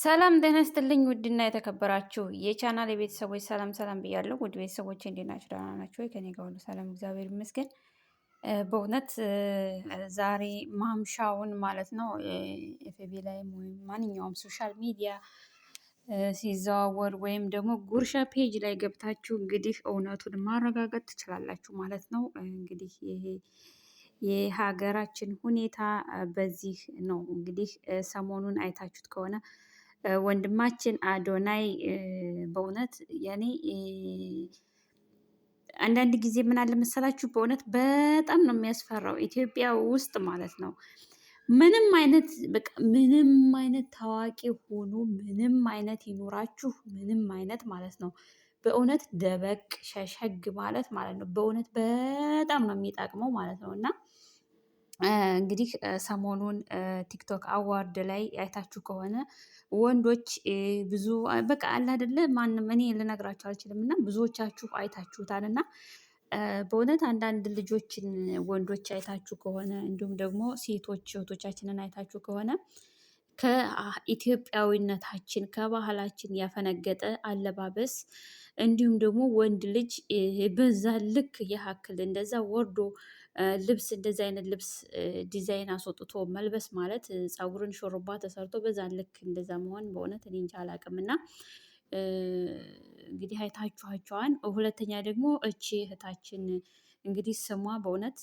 ሰላም ጤና ይስጥልኝ። ውድና የተከበራችሁ የቻናል የቤተሰቦች ሰላም ሰላም ብያለሁ። ውድ ቤተሰቦች እንዴት ናችሁ? ደህና ናችሁ ወይ? ከኔ ጋር ሁሉ ሰላም እግዚአብሔር ይመስገን። በእውነት ዛሬ ማምሻውን ማለት ነው ኤፍቢ ላይም ወይም ማንኛውም ሶሻል ሚዲያ ሲዘዋወር ወይም ደግሞ ጉርሻ ፔጅ ላይ ገብታችሁ እንግዲህ እውነቱን ማረጋገጥ ትችላላችሁ ማለት ነው። እንግዲህ ይሄ የሀገራችን ሁኔታ በዚህ ነው። እንግዲህ ሰሞኑን አይታችሁት ከሆነ ወንድማችን አዶናይ በእውነት ያኔ አንዳንድ ጊዜ ምን አለ መሰላችሁ፣ በእውነት በጣም ነው የሚያስፈራው ኢትዮጵያ ውስጥ ማለት ነው። ምንም አይነት በቃ ምንም አይነት ታዋቂ ሆኖ ምንም አይነት ይኖራችሁ ምንም አይነት ማለት ነው በእውነት ደበቅ ሸሸግ ማለት ነው በእውነት በጣም ነው የሚጠቅመው ማለት ነው። እና እንግዲህ ሰሞኑን ቲክቶክ አዋርድ ላይ አይታችሁ ከሆነ ወንዶች ብዙ በቃ አለ አይደለ ማንም እኔ ልነግራችሁ አልችልም እና ብዙዎቻችሁ አይታችሁታል። እና በእውነት አንዳንድ ልጆችን ወንዶች አይታችሁ ከሆነ እንዲሁም ደግሞ ሴቶች እህቶቻችንን አይታችሁ ከሆነ ከኢትዮጵያዊነታችን ከባህላችን ያፈነገጠ አለባበስ እንዲሁም ደግሞ ወንድ ልጅ በዛ ልክ ያክል እንደዛ ወርዶ ልብስ እንደዚ አይነት ልብስ ዲዛይን አስወጥቶ መልበስ ማለት ፀጉርን ሾርባ ተሰርቶ በዛ ልክ እንደዛ መሆን በእውነት እኔ እንጃ አላውቅም። እና እንግዲህ አይታችኋቸዋን። ሁለተኛ ደግሞ እቺ እህታችን እንግዲህ ስሟ በእውነት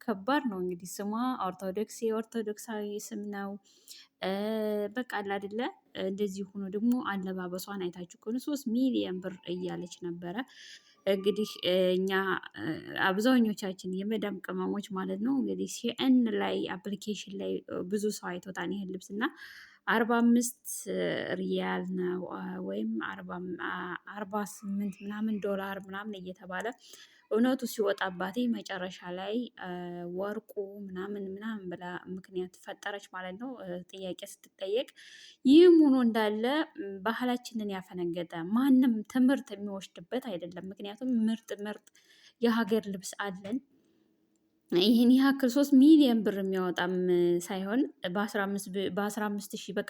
ከባድ ነው። እንግዲህ ስሟ ኦርቶዶክስ የኦርቶዶክሳዊ ስም ነው። በቃ አለ አይደለ እንደዚህ ሆኖ ደግሞ አለባበሷን አይታችሁ ከሆነ 3 ሚሊዮን ብር እያለች ነበረ። እንግዲህ እኛ አብዛኞቻችን የመዳም ቅመሞች ማለት ነው እንግዲህ ሲኤን ላይ አፕሊኬሽን ላይ ብዙ ሰው አይቶታል ይሄን ልብስ እና 45 ሪያል ነው ወይም 48 ምናምን ዶላር ምናምን እየተባለ እውነቱ ሲወጣባት መጨረሻ ላይ ወርቁ ምናምን ምናምን ብላ ምክንያት ፈጠረች ማለት ነው። ጥያቄ ስትጠየቅ ይህም ሆኖ እንዳለ ባህላችንን ያፈነገጠ ማንም ትምህርት የሚወስድበት አይደለም። ምክንያቱም ምርጥ ምርጥ የሀገር ልብስ አለን። ይህን ያክል 3 ሚሊዮን ብር የሚያወጣም ሳይሆን በ15 ሺህ በቃ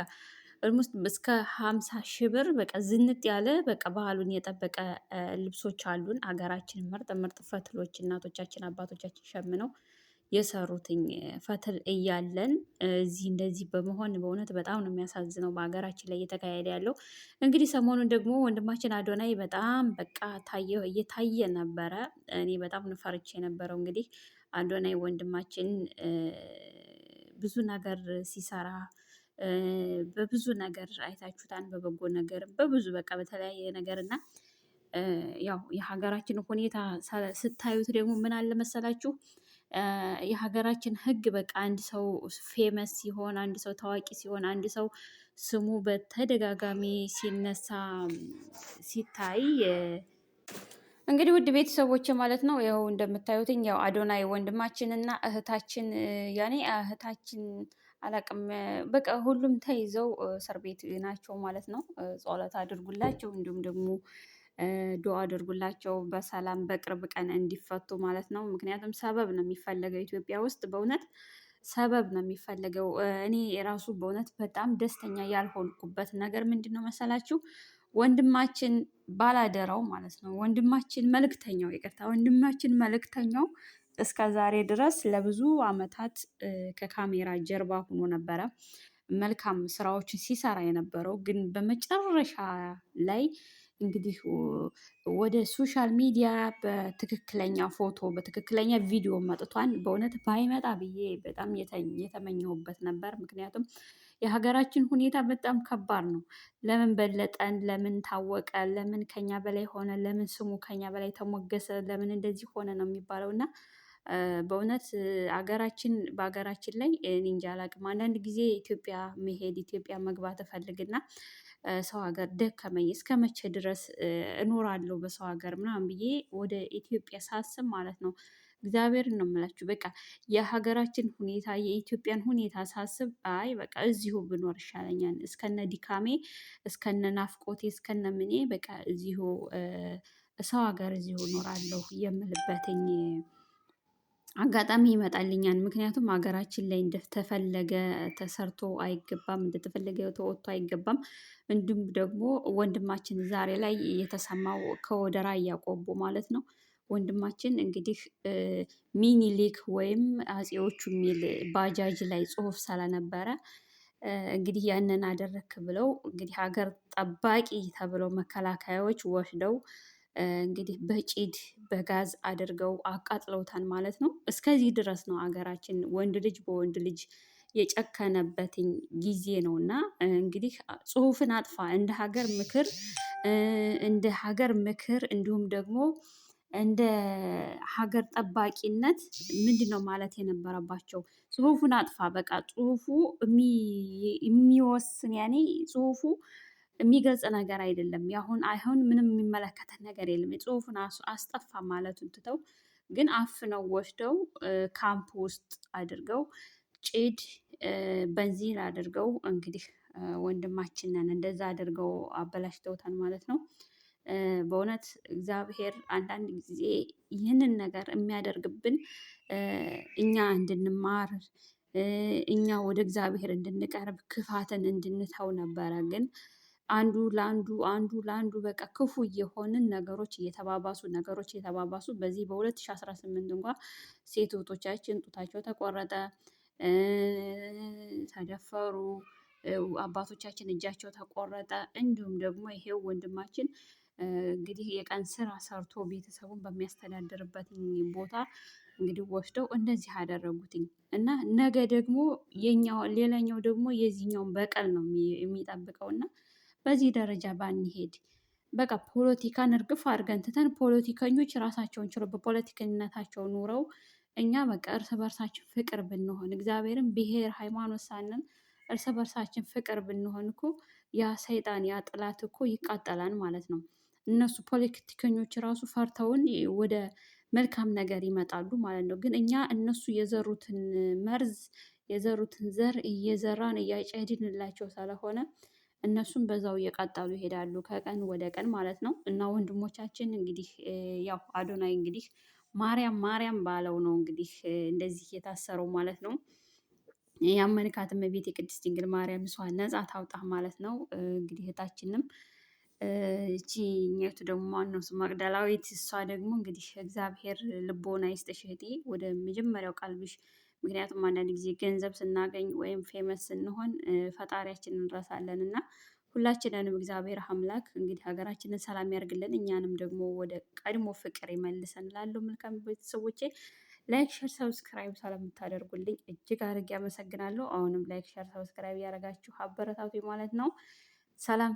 ኦልሞስት እስከ 50 ሺህ ብር በቃ ዝንጥ ያለ በቃ ባህሉን የጠበቀ ልብሶች አሉን። ሀገራችን ምርጥ ምርጥ ፈትሎች እናቶቻችን አባቶቻችን ሸምነው የሰሩትኝ ፈትል እያለን እዚህ እንደዚህ በመሆን በእውነት በጣም ነው የሚያሳዝነው በሀገራችን ላይ እየተካሄደ ያለው። እንግዲህ ሰሞኑን ደግሞ ወንድማችን አዶናይ በጣም በቃ እየታየ ነበረ። እኔ በጣም ነው ፈርቼ የነበረው። እንግዲህ አዶናይ ወንድማችን ብዙ ነገር ሲሰራ በብዙ ነገር አይታችሁታል። በበጎ ነገር በብዙ በቃ በተለያየ ነገር እና ያው የሀገራችን ሁኔታ ስታዩት ደግሞ ምን አለ መሰላችሁ የሀገራችን ሕግ በቃ አንድ ሰው ፌመስ ሲሆን አንድ ሰው ታዋቂ ሲሆን አንድ ሰው ስሙ በተደጋጋሚ ሲነሳ ሲታይ እንግዲህ ውድ ቤተሰቦች ማለት ነው ያው እንደምታዩትኝ ያው አዶናይ ወንድማችን እና እህታችን ያኔ እህታችን አላቅም በቃ ሁሉም ተይዘው እስር ቤት ናቸው ማለት ነው። ጸሎት አድርጉላቸው እንዲሁም ደግሞ ዱአ አድርጉላቸው በሰላም በቅርብ ቀን እንዲፈቱ ማለት ነው። ምክንያቱም ሰበብ ነው የሚፈለገው ኢትዮጵያ ውስጥ በእውነት ሰበብ ነው የሚፈለገው። እኔ የራሱ በእውነት በጣም ደስተኛ ያልሆንኩበት ነገር ምንድን ነው መሰላችሁ? ወንድማችን ባላደራው ማለት ነው ወንድማችን መልእክተኛው ይቅርታ ወንድማችን መልእክተኛው እስከ ዛሬ ድረስ ለብዙ አመታት ከካሜራ ጀርባ ሆኖ ነበረ መልካም ስራዎችን ሲሰራ የነበረው። ግን በመጨረሻ ላይ እንግዲህ ወደ ሶሻል ሚዲያ በትክክለኛ ፎቶ በትክክለኛ ቪዲዮ መጥቷን በእውነት ባይመጣ ብዬ በጣም የተመኘሁበት ነበር። ምክንያቱም የሀገራችን ሁኔታ በጣም ከባድ ነው። ለምን በለጠን? ለምን ታወቀ? ለምን ከኛ በላይ ሆነ? ለምን ስሙ ከኛ በላይ ተሞገሰ? ለምን እንደዚህ ሆነ ነው የሚባለው። እና በእውነት በሀገራችን ላይ እኔ እንጃ አላቅም። አንዳንድ ጊዜ ኢትዮጵያ መሄድ ኢትዮጵያ መግባት እፈልግና ሰው ሀገር ደከመኝ እስከ መቼ ድረስ እኖራለሁ በሰው ሀገር ምናምን ብዬ ወደ ኢትዮጵያ ሳስብ ማለት ነው እግዚአብሔርን ነው የምላችሁ። በቃ የሀገራችን ሁኔታ የኢትዮጵያን ሁኔታ ሳስብ አይ በቃ እዚሁ ብኖር ይሻለኛል እስከነ ድካሜ እስከነ ናፍቆቴ እስከነ ምኔ በቃ እዚሁ ሰው ሀገር እዚሁ እኖራለሁ የምልበትኝ አጋጣሚ ይመጣልኛል። ምክንያቱም ሀገራችን ላይ እንደተፈለገ ተሰርቶ አይገባም፣ እንደተፈለገ ተወጥቶ አይገባም። እንዲሁም ደግሞ ወንድማችን ዛሬ ላይ የተሰማው ከወደ ራያ ቆቦ ማለት ነው። ወንድማችን እንግዲህ ሚኒሊክ ወይም አጼዎቹ የሚል ባጃጅ ላይ ጽሑፍ ስለነበረ እንግዲህ ያንን አደረክ ብለው እንግዲህ ሀገር ጠባቂ ተብለው መከላከያዎች ወስደው እንግዲህ በጭድ በጋዝ አድርገው አቃጥለውታል ማለት ነው። እስከዚህ ድረስ ነው ሀገራችን ወንድ ልጅ በወንድ ልጅ የጨከነበትኝ ጊዜ ነው። እና እንግዲህ ጽሁፍን አጥፋ እንደ ሀገር ምክር እንዲሁም ደግሞ እንደ ሀገር ጠባቂነት ምንድን ነው ማለት የነበረባቸው? ጽሁፉን አጥፋ በቃ ጽሁፉ የሚወስን ያኔ ጽሁፉ የሚገልጽ ነገር አይደለም። አሁን ምንም የሚመለከተን ነገር የለም። የጽሁፉን አስጠፋ ማለቱን ትተው ግን አፍነው ወስደው ካምፕ ውስጥ አድርገው ጭድ በንዚል አድርገው እንግዲህ ወንድማችንን እንደዛ አድርገው አበላሽተውታል ማለት ነው። በእውነት እግዚአብሔር አንዳንድ ጊዜ ይህንን ነገር የሚያደርግብን እኛ እንድንማር እኛ ወደ እግዚአብሔር እንድንቀርብ ክፋትን እንድንተው ነበረ። ግን አንዱ ለአንዱ በቃ ክፉ እየሆንን ነገሮች እየተባባሱ በዚህ በ2018 እንኳን ሴት እህቶቻችን ጡታቸው ተቆረጠ፣ ተደፈሩ፣ አባቶቻችን እጃቸው ተቆረጠ። እንዲሁም ደግሞ ይሄው ወንድማችን እንግዲህ የቀን ስራ ሰርቶ ቤተሰቡን በሚያስተዳድርበት ቦታ እንግዲህ ወስደው እንደዚህ አደረጉትኝ እና ነገ ደግሞ ሌላኛው ደግሞ የዚህኛውን በቀል ነው የሚጠብቀው። እና በዚህ ደረጃ ባንሄድ በቃ ፖለቲካን እርግፍ አድርገን ትተን ፖለቲከኞች ራሳቸውን ችለው በፖለቲከኝነታቸው ኑረው እኛ በቃ እርስ በርሳችን ፍቅር ብንሆን እግዚአብሔርን ብሔር ሃይማኖት ሳንን እርስ በርሳችን ፍቅር ብንሆን እኮ ያ ሰይጣን ያ ጥላት እኮ ይቃጠላል ማለት ነው። እነሱ ፖለቲከኞች ራሱ ፈርተውን ወደ መልካም ነገር ይመጣሉ ማለት ነው። ግን እኛ እነሱ የዘሩትን መርዝ የዘሩትን ዘር እየዘራን እያጨድንላቸው ስለሆነ እነሱም በዛው እየቀጠሉ ይሄዳሉ ከቀን ወደ ቀን ማለት ነው። እና ወንድሞቻችን እንግዲህ ያው አዶናይ እንግዲህ ማርያም ባለው ነው እንግዲህ እንደዚህ የታሰረው ማለት ነው። ያመንካት እመቤቴ የቅድስት ድንግል ማርያም እሷን ነጻ ታውጣ ማለት ነው። እንግዲህ እህታችንም እቺኛቱ ደግሞ ማነው ስሟ መቅደላዊት፣ እሷ ደግሞ እንግዲህ እግዚአብሔር ልቦና ይስጥሽ እህቴ ወደ መጀመሪያው ቀልብሽ። ምክንያቱም አንዳንድ ጊዜ ገንዘብ ስናገኝ ወይም ፌመስ ስንሆን ፈጣሪያችንን እንረሳለን እና ሁላችንንም እግዚአብሔር አምላክ እንግዲህ ሀገራችንን ሰላም ያርግልን፣ እኛንም ደግሞ ወደ ቀድሞ ፍቅር ይመልሰን። ላለው መልካም ቤተሰቦቼ ላይክ ሸር ሰብስክራይብ ስለምታደርጉልኝ እጅግ አድርጌ አመሰግናለሁ። አሁንም ላይክ ሸር ሰብስክራይብ ያደረጋችሁ አበረታቱ ማለት ነው። ሰላም